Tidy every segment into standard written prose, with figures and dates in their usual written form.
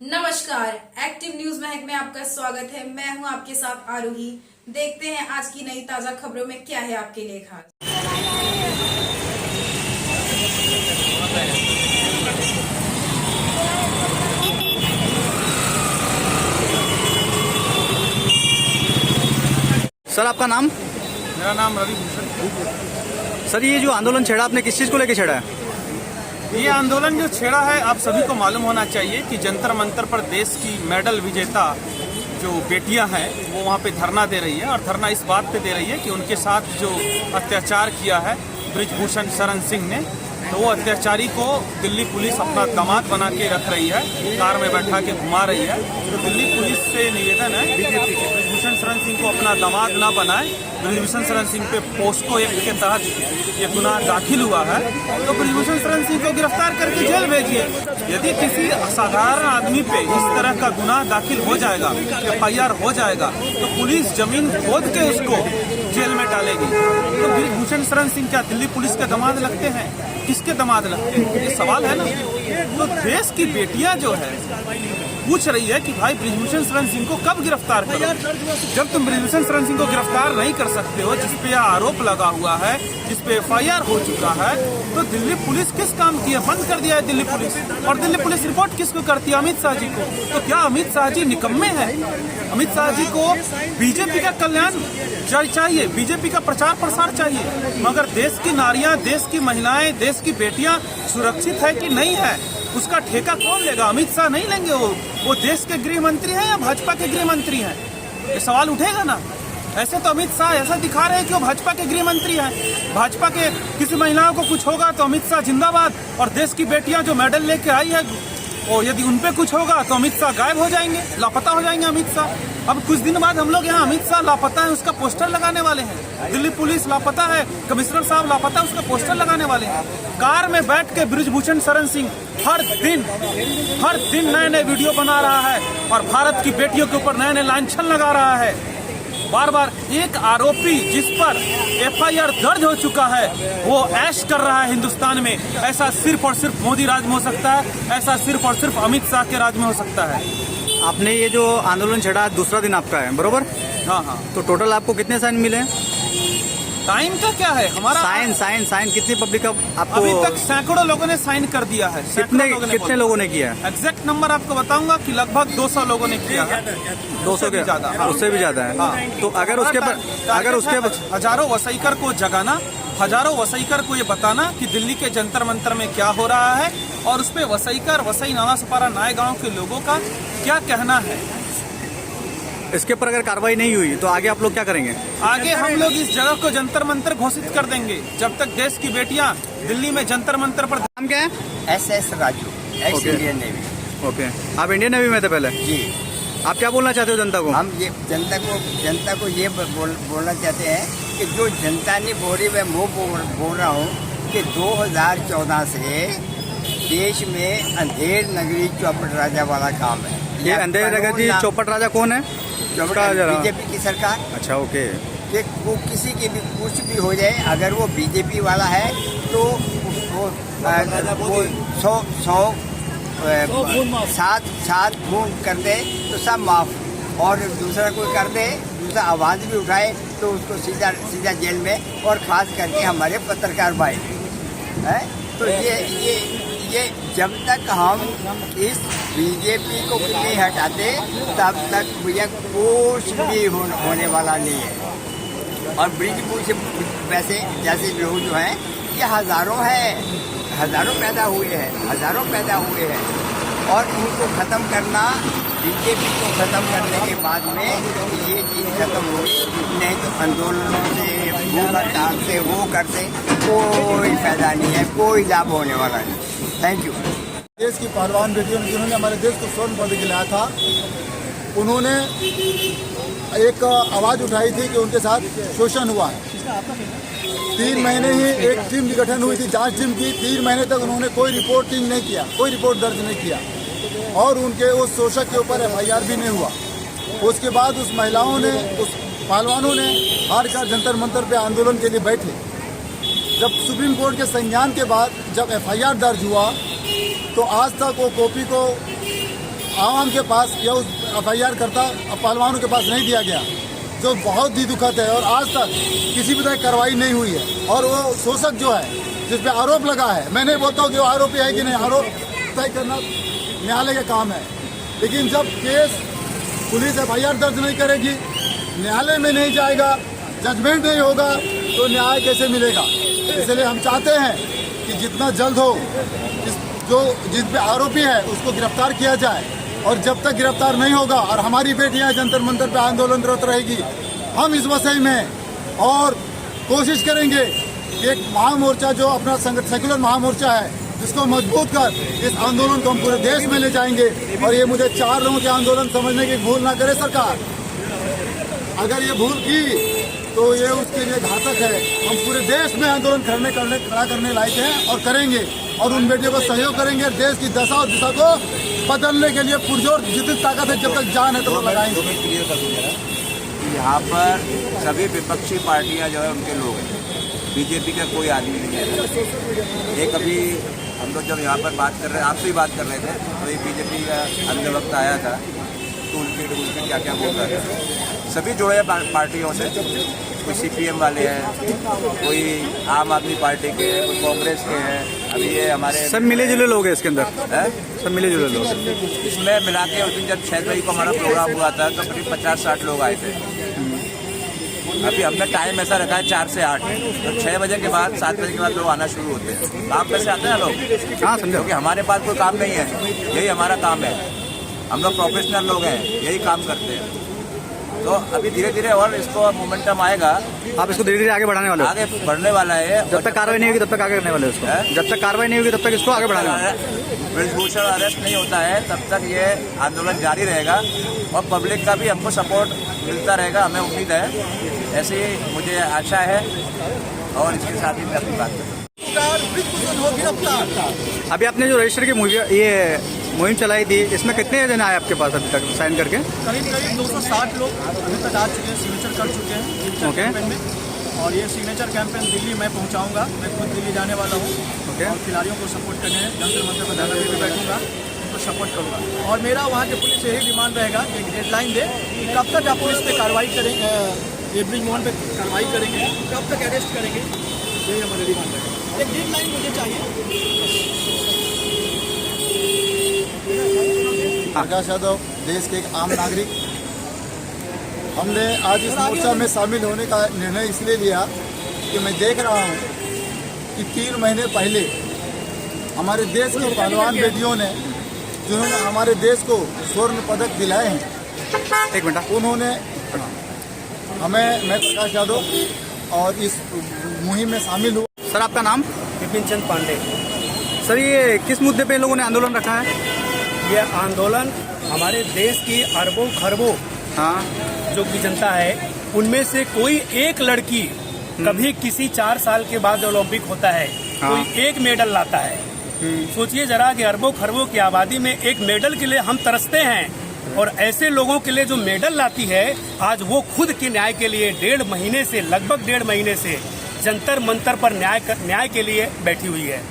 नमस्कार, active news महक में आपका स्वागत है। मैं हूं आपके साथ आरोही। देखते हैं आज की नई ताजा खबरों में क्या है आपके लिए खास। सर, आपका नाम? मेरा नाम रवि भूषण। सर, ये जो आंदोलन छेड़ा आपने किस चीज़ को लेकर छेड़ा है? ये आंदोलन जो छेड़ा है, आप सभी को मालूम होना चाहिए कि जंतर मंतर पर देश की मेडल विजेता जो बेटियां हैं वो वहाँ पे धरना दे रही है। और धरना इस बात पे दे रही है कि उनके साथ जो अत्याचार किया है बृजभूषण शरण सिंह ने, तो वो अत्याचारी को दिल्ली पुलिस अपना दामाद बना के रख रही है, कार में बैठा के घुमा रही है। तो दिल्ली पुलिस से निवेदन है बीजेपी के बृजभूषण शरण सिंह को अपना दामाद ना बनाए। बृजभूषण शरण सिंह पे पोस्को एक्ट के तहत ये गुनाह दाखिल हुआ है, तो बृजभूषण शरण सिंह को गिरफ्तार करके जेल भेजिए। यदि किसी साधारण आदमी पे इस तरह का गुनाह दाखिल हो जाएगा, FIR हो जाएगा, तो पुलिस जमीन खोद के उसको जेल में डालेगी। तो बृजभूषण शरण सिंह क्या दिल्ली पुलिस के दामाद लगते हैं? किसके दामाद लगते हैं? ये सवाल है ना। तो देश की बेटियां जो है पूछ रही है कि भाई बृजभूषण शरण सिंह को कब गिरफ्तार करो। जब तुम बृजभूषण शरण सिंह को गिरफ्तार नहीं कर सकते हो, जिसपे यह आरोप लगा हुआ है, जिसपे FIR हो चुका है, तो दिल्ली पुलिस किस काम की है? बंद कर दिया है दिल्ली पुलिस। और दिल्ली पुलिस रिपोर्ट किसको करती है? अमित शाह जी को। तो क्या अमित शाह जी निकम्मे हैं? अमित शाह जी को बीजेपी का कल्याण चाहिए, बीजेपी का प्रचार प्रसार चाहिए, मगर देश की नारियां, देश की महिलाएं, देश की बेटियां सुरक्षित है कि नहीं है, उसका ठेका कौन लेगा? अमित शाह नहीं लेंगे। वो देश के गृह मंत्री हैं या भाजपा के गृह मंत्री हैं? ये सवाल उठेगा ना। ऐसे तो अमित शाह ऐसा दिखा रहे हैं कि वो भाजपा के गृह मंत्री हैं। भाजपा के किसी महिलाओं को कुछ होगा तो अमित शाह जिंदाबाद, और देश की बेटियां जो मेडल लेके आई है, और यदि उनपे कुछ होगा तो अमित शाह गायब हो जाएंगे, लापता हो जाएंगे अमित शाह। अब कुछ दिन बाद हम लोग यहाँ अमित शाह लापता है उसका पोस्टर लगाने वाले हैं। दिल्ली पुलिस लापता है, कमिश्नर साहब लापता है उसका पोस्टर लगाने वाले हैं। कार में बैठ के बृजभूषण शरण सिंह हर दिन नए नए वीडियो बना रहा है और भारत की बेटियों के ऊपर नए नए लांछन लगा रहा है। बार बार एक आरोपी जिस पर FIR दर्ज हो चुका है वो ऐश कर रहा है हिंदुस्तान में। ऐसा सिर्फ और सिर्फ मोदी राज में हो सकता है, ऐसा सिर्फ और सिर्फ अमित शाह के राज में हो सकता है। आपने ये जो आंदोलन छेड़ा दूसरा दिन आपका है, बरोबर? हाँ। तो टोटल आपको कितने साइन मिले? टाइम का क्या है हमारा? साइन कितनी पब्लिक का आपको? अभी तक सैकड़ों लोगों ने साइन कर दिया है। कितने लोगों ने किया? एग्जैक्ट नंबर आपको बताऊंगा कि लगभग 200 लोगों ने किया है। 200 के ज्यादा? उससे भी ज्यादा है। हाँ। तो अगर उसके हजारों वसईकर को जगाना, हजारों वसईकर को ये बताना कि दिल्ली के जंतर मंतर में क्या हो रहा है, और उस पे वसई नाला सुपारा नाय गांव के लोगों का क्या कहना है। इसके पर अगर कार्रवाई नहीं हुई तो आगे आप लोग क्या करेंगे? आगे हम लोग इस जगह को जंतर मंतर घोषित कर देंगे जब तक देश की बेटियां दिल्ली में जंतर मंतर पर। नाम क्या है? SS Raju, x Indian navy. Okay, आप इंडियन नेवी में थे पहले? जी। आप क्या बोलना चाहते हो जनता को? हम ये जनता को ये बोलना चाहते हैं कि जो जनता ने बोली मैं बोल रहा हूँ कि 2014 से देश में अंधेर नगरी चौपट राजा वाला काम है। ये अंधेर नगर जी चौपट राजा कौन है? बीजेपी की सरकार। अच्छा, ओके। कि वो किसी की भी कुछ भी हो जाए, अगर वो बीजेपी वाला है तो वो 7 खून कर दे तो सब माफ, और दूसरा कोई कर दे, दूसरा आवाज़ भी उठाए तो उसको सीधा जेल में। और खास करके हमारे पत्रकार भाई हैं, तो ये जब तक हम इस बीजेपी को नहीं हटाते तब तक भैया कुछ भी होने वाला नहीं है। और ब्रिजपुर से वैसे जैसे लोग जो हैं ये हज़ारों पैदा हुए हैं, और इनको ख़त्म करना, बीजेपी को ख़त्म करने के बाद में ये चीज़ ख़त्म होगी। नहीं तो आंदोलनों से, भूख हड़ताल से, वो करते कोई फायदा नहीं है, कोई लाभ होने वाला नहीं। Thank you. देश की पहलवान बेटियों ने जिन्होंने हमारे देश को स्वर्ण पदक दिलाया था, उन्होंने एक आवाज़ उठाई थी कि उनके साथ शोषण हुआ है। 3 महीने ही एक टीम की गठन हुई थी, जांच टीम की। 3 महीने तक उन्होंने कोई रिपोर्टिंग नहीं किया, कोई रिपोर्ट दर्ज नहीं किया, और उनके उस शोषक के ऊपर FIR भी नहीं हुआ। उसके बाद उस महिलाओं ने, उस पहलवानों ने हार कर जंतर मंतर पे आंदोलन के लिए बैठे। जब सुप्रीम कोर्ट के संज्ञान के बाद जब FIR दर्ज हुआ तो आज तक वो कॉपी को आवाम के पास या उस FIR करता पहलवानों के पास नहीं दिया गया, जो बहुत ही दुखद है। और आज तक किसी भी तरह की कार्रवाई नहीं हुई है। और वो शोषक जो है, जिस पे आरोप लगा है, मैं नहीं बोलता हूँ कि वो आरोपी है कि नहीं, आरोप तय करना न्यायालय का काम है। लेकिन जब केस पुलिस FIR दर्ज नहीं करेगी, न्यायालय में नहीं जाएगा, जजमेंट नहीं होगा, तो न्याय कैसे मिलेगा? इसलिए हम चाहते हैं कि जितना जल्द हो जिस पे आरोपी है उसको गिरफ्तार किया जाए। और जब तक गिरफ्तार नहीं होगा और हमारी बेटियां जंतर मंतर पे आंदोलनरत रहेगी, हम इस विषय में और कोशिश करेंगे कि एक महामोर्चा जो अपना सेकुलर महामोर्चा है, जिसको मजबूत कर इस आंदोलन को हम पूरे देश में ले जाएंगे। और ये मुझे 4 लोगों के आंदोलन समझने की भूल ना करे सरकार। अगर ये भूल की तो ये उसके लिए घातक है। हम पूरे देश में आंदोलन खड़ा करने लायक हैं और करेंगे, और उन बेटियों को सहयोग करेंगे। देश की दशा और दिशा को बदलने के लिए पुरजोर जितनी ताकत है, जब तक जान है तो वो लगाएंगे। यहाँ पर सभी विपक्षी पार्टियाँ जो है उनके लोग हैं, बीजेपी का कोई आदमी नहीं है। एक अभी हम लोग जब यहाँ पर बात कर रहे, आपसे ही बात कर रहे थे, तो एक बीजेपी का अन्य वक्त आया था, तो उनके क्या क्या बोल रहे थे। सभी जुड़े हैं पार्टियों से, कोई CPM वाले हैं, कोई आम आदमी पार्टी के, कोई कांग्रेस के हैं। अभी ये हमारे सब मिले जुले लोग हैं इसके अंदर है? सब मिले जुले लोग। इसमें मिला के उस दिन जब 6 तारीख को हमारा प्रोग्राम हुआ था तो करीब 50-60 लोग आए थे। अभी हमने टाइम ऐसा रखा है 4 से 8, तो 6 बजे के बाद 7 बजे के बाद लोग आना शुरू होते हैं। काम पे से आते हैं लोग। हाँ, समझो। क्योंकि हमारे पास कोई काम नहीं है, यही हमारा काम है। हम लोग प्रोफेशनल लोग हैं, यही काम करते हैं। तो अभी धीरे धीरे और इसको मोमेंटम आएगा। आप इसको धीरे धीरे आगे बढ़ाने वाले हो? आगे बढ़ने वाला है। जब तक कार्रवाई नहीं होगी तब तक आगे करने वाले हो इसको? जब तक कार्रवाई नहीं होगी तब तक इसको आगे बढ़ाने वाले हो? ब्रिजभूषण अरेस्ट नहीं होता है तब तक ये आंदोलन जारी रहेगा, और पब्लिक का भी हमको सपोर्ट मिलता रहेगा, हमें उम्मीद है। ऐसे ही मुझे आशा है, और इसके साथ ही मैं अपनी बात करूँ। अभी आपने जो रजिस्टर की मुहिम चलाई थी, इसमें कितने जन आए आपके पास अभी तक साइन करके? करीब 260 लोग अभी तक आ चुके हैं, सिग्नेचर कर चुके हैं ओके। कैंपेन में। और ये सिग्नेचर कैंपेन दिल्ली मैं पहुंचाऊंगा, मैं खुद दिल्ली जाने वाला हूं। ओके। और खिलाड़ियों को सपोर्ट करने जंतर मंतर पर धरने पे बैठूंगा, उनको सपोर्ट करूंगा। और मेरा वहाँ के पुलिस से यही डिमांड रहेगा कि एक डेडलाइन दे कि कब तक आप पुलिस पे कार्रवाई करेंगे, ये ब्रिजमोहन पे कार्रवाई करेंगे, कब तक अरेस्ट करेंगे, यही हमारी डिमांड है। एक डेडलाइन मुझे चाहिए। प्रकाश यादव, देश के एक आम नागरिक। हमने आज इस मोर्चा में शामिल होने का निर्णय इसलिए लिया कि मैं देख रहा हूँ कि 3 महीने पहले हमारे देश की पहलवान बेटियों ने, जिन्होंने हमारे देश को स्वर्ण पदक दिलाए हैं, एक मिनट, उन्होंने मैं प्रकाश यादव और इस मुहिम में शामिल हुआ। सर आपका नाम? विपिन चंद पांडे। सर ये किस मुद्दे पे इन लोगों ने आंदोलन रखा है? ये आंदोलन हमारे देश की अरबों खरबों हाँ, जो की जनता है, उनमें से कोई एक लड़की कभी किसी 4 साल के बाद ओलंपिक होता है, हाँ। कोई एक मेडल लाता है। सोचिए जरा कि अरबों खरबों की आबादी में एक मेडल के लिए हम तरसते हैं, और ऐसे लोगों के लिए जो मेडल लाती है, आज वो खुद के न्याय के लिए लगभग 1.5 महीने से जंतर मंतर पर न्याय के लिए बैठी हुई है।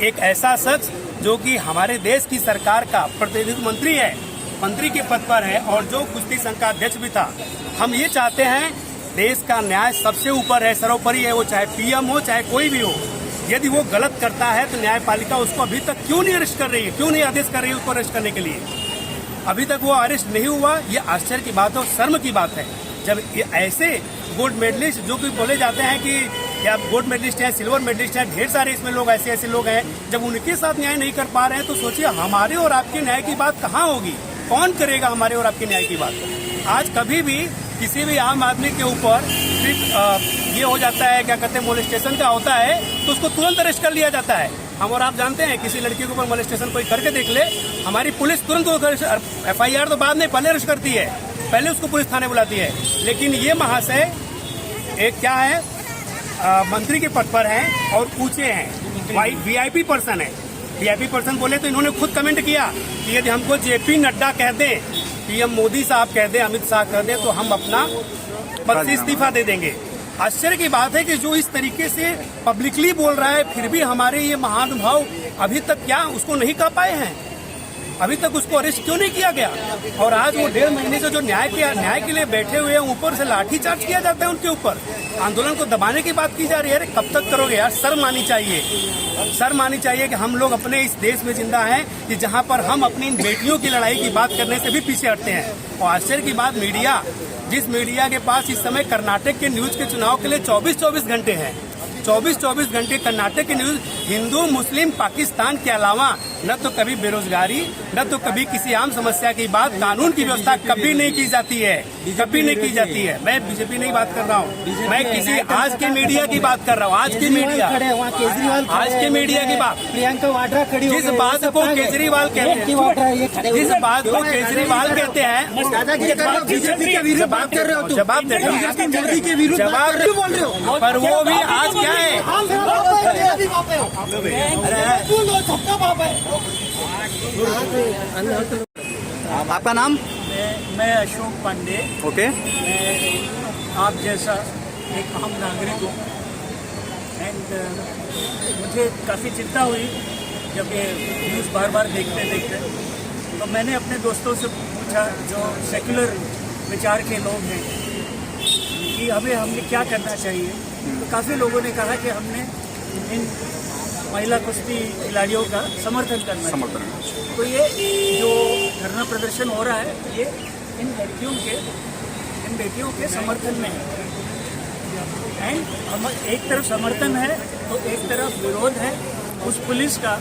एक ऐसा शख्स जो कि हमारे देश की सरकार का प्रतिनिधि मंत्री के पद पर है, और जो कुश्ती संघ का अध्यक्ष भी था। हम ये चाहते हैं, देश का न्याय सबसे ऊपर है, सर्वोपरि है, वो चाहे PM हो चाहे कोई भी हो। यदि वो गलत करता है तो न्यायपालिका उसको अभी तक क्यों नहीं अरेस्ट कर रही है, क्यों नहीं आदेश कर रही है उसको अरेस्ट करने के लिए? अभी तक वो अरेस्ट नहीं हुआ, ये आश्चर्य की बात है और शर्म की बात है। जब ये ऐसे गोल्ड मेडलिस्ट जो कि बोले जाते हैं कि या गोल्ड मेडलिस्ट हैं, सिल्वर मेडलिस्ट हैं, ढेर सारे इसमें लोग ऐसे लोग हैं, जब उनके साथ न्याय नहीं कर पा रहे हैं तो सोचिए हमारे और आपके न्याय की बात कहाँ होगी? कौन करेगा हमारे और आपके न्याय की बात? आज कभी भी किसी भी आम आदमी के ऊपर ये हो जाता है, क्या कहते हैं, मोलेस्टेशन का होता है, तो उसको तुरंत अरेस्ट कर लिया जाता है। हम और आप जानते हैं, किसी लड़की के ऊपर मोलेस्टेशन कोई करके देख ले, हमारी पुलिस तुरंत FIR तो बाद में पहले अरेस्ट करती है, पहले उसको पुलिस थाने बुलाती है। लेकिन ये महाशय एक क्या है, मंत्री के पद पर हैं और ऊंचे हैं, VIP पर्सन है। VIP पर्सन बोले तो इन्होंने खुद कमेंट किया कि यदि हमको JP नड्डा कह दें, PM मोदी साहब कह दें, अमित शाह कह दें, तो हम अपना पद से इस्तीफा दे देंगे। आश्चर्य की बात है कि जो इस तरीके से पब्लिकली बोल रहा है, फिर भी हमारे ये महानुभाव अभी तक क्या उसको नहीं कह पाए हैं? अभी तक उसको अरेस्ट क्यों नहीं किया गया? और आज वो 1.5 महीने से जो न्याय के लिए बैठे हुए हैं, ऊपर से लाठीचार्ज किया जाता है उनके ऊपर। आंदोलन को दबाने की बात की जा रही है। अरे कब तक करोगे यार? शर्म आनी चाहिए, शर्म आनी चाहिए कि हम लोग अपने इस देश में जिंदा हैं कि जहां पर हम अपनी इन बेटियों की लड़ाई की बात करने से भी पीछे हटते हैं। और आश्चर्य की बात, मीडिया, जिस मीडिया के पास इस समय कर्नाटक के न्यूज के चुनाव के लिए 24-24 घंटे हैं, 24-24 घंटे कर्नाटक की न्यूज हिंदू मुस्लिम पाकिस्तान के अलावा न तो कभी बेरोजगारी, न तो कभी किसी आम समस्या की बात, कानून की व्यवस्था कभी नहीं की जाती है, कभी नहीं की जाती है। मैं बीजेपी नहीं बात कर रहा हूँ, मैं किसी आज के मीडिया की बात कर रहा हूँ। आज की मीडिया, आज के मीडिया की बात, प्रियंका वाड्रा खड़ी, जिस बात को केजरीवाल कहते हैं, जिस बात को केजरीवाल कहते हैं, बीजेपी के विरुद्ध बात कर रहे हो, जवाब दे मोदी के विरुद्ध जवाब क्यों बोल रहे हो? पर वो भी आज क्या है? आपका नाम? मैं अशोक पांडे, ओके। मैं आप जैसा एक आम नागरिक हूँ एंड मुझे काफ़ी चिंता हुई जब ये न्यूज़ बार बार देखते देखते, तो मैंने अपने दोस्तों से पूछा जो सेक्युलर विचार के लोग हैं कि हमें क्या करना चाहिए। तो काफ़ी लोगों ने कहा कि हमने इन महिला कुश्ती खिलाड़ियों का समर्थन करना चाहिए। तो ये जो धरना प्रदर्शन हो रहा है, ये इन बेटियों के समर्थन में है। एंड हम एक तरफ समर्थन है तो एक तरफ विरोध है उस पुलिस का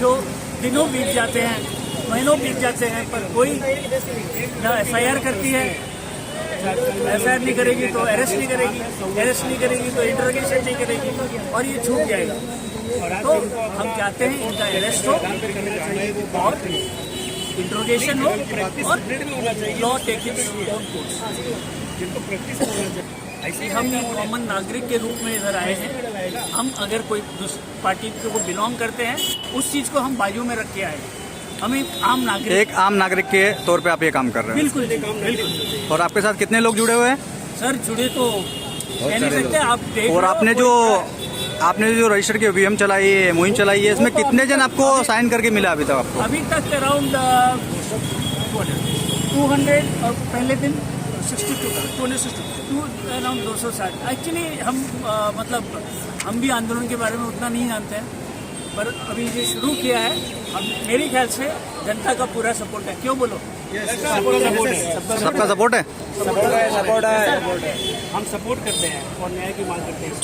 जो दिनों बीत जाते हैं, महीनों बीत जाते हैं, पर कोई ना FIR करती है, FIR नहीं करेगी तो अरेस्ट नहीं करेगी, अरेस्ट नहीं करेगी तो इंटरोगेशन नहीं करेगी और ये छूट जाएगा। तो हम चाहते हैं इनका अरेस्ट हो और इंटरोगेशन हो और law take its own course. ऐसे हम कॉमन नागरिक के रूप में इधर आए हैं। हम अगर कोई पार्टी को बिलोंग करते हैं, उस चीज़ को हम बाजू में रख के आए। हम एक आम नागरिक के तौर पे आप ये काम कर रहे हैं? बिल्कुल बिल्कुल। और आपके साथ कितने लोग जुड़े हुए हैं? सर जुड़े तो कह नहीं सकते, आप देख। और आपने जो रजिस्टर की अभियान चलाई है, मुहिम चलाई है, इसमें कितने जन आपको साइन करके मिला अभी तक आपको? अभी तक अराउंड 200 और पहले दिन 262 अराउंड 260। एक्चुअली हम मतलब हम भी आंदोलन के बारे में उतना नहीं जानते हैं, पर अभी ये शुरू किया है। अब मेरे ख्याल से जनता का पूरा सपोर्ट है। क्यों बोलो? सबका सपोर्ट है? हम सपोर्ट करते हैं और न्याय की मांग करते हैं।